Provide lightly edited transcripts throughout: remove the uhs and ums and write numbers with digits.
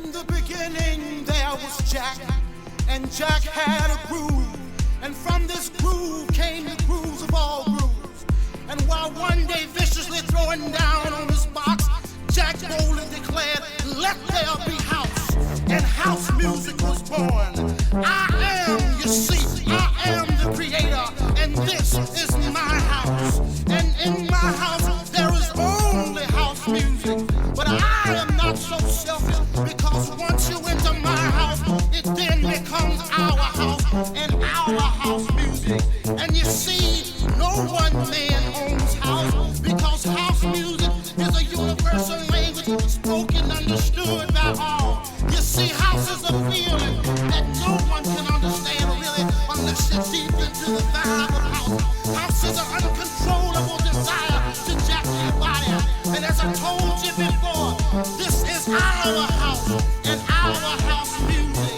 In the beginning there was Jack, and Jack had a groove, and from this groove came the grooves of all grooves. And while one day viciously throwing down on his box, Jack boldly declared, "Let there be house," and house music was born. I am, you see, I am the creator, and this is my house. And in my house there is only house music. But I am not so selfish, because once you enter my house, it then becomes our house and our house music. And you see, no one man owns house, because house music is a universal language spoken, understood by all. You see, house is a feeling that no one can understand really unless you're deep into the vibe of house. House is an uncontrollable desire to jack your body. And as I told you before, this is our house and our house music.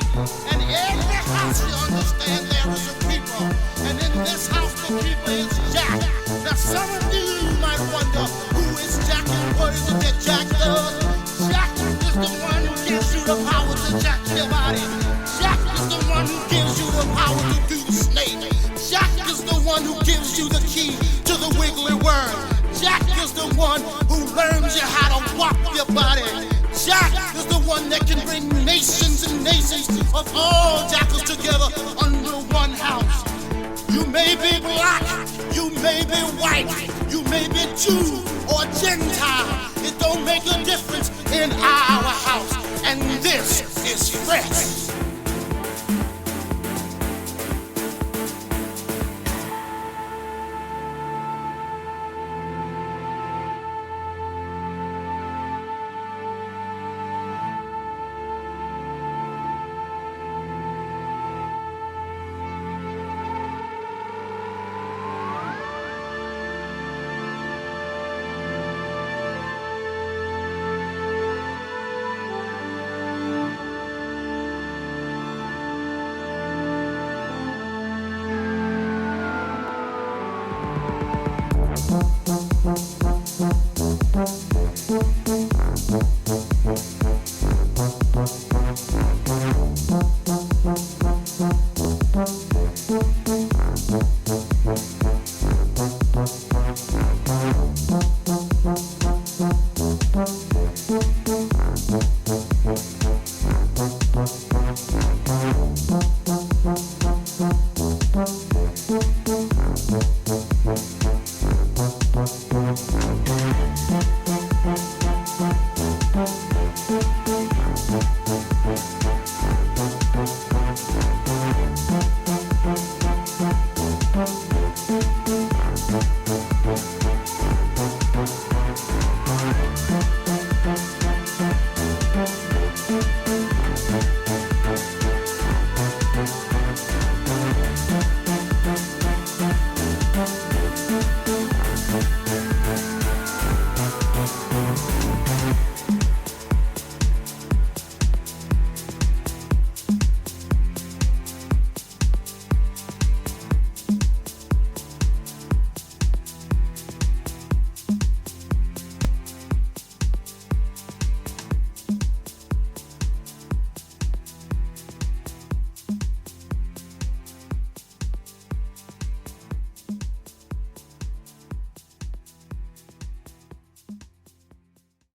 And every house, you understand, there is a keeper. And in this house, the keeper is Jack. Now some of you might wonder, who is Jack and what is it that Jack does? Jack is the one who gives you the power to jack your body. Jack is the one who gives you the power to do the snake. Jack is the one who gives you the key to the wiggly worm. Jack is the one who learns you how to walk your body. Jack is the one that can bring nations and nations of all jackals together under one house. You may be black, you may be white, you may be Jew or Gentile. It don't make a difference in our house. And this is fresh.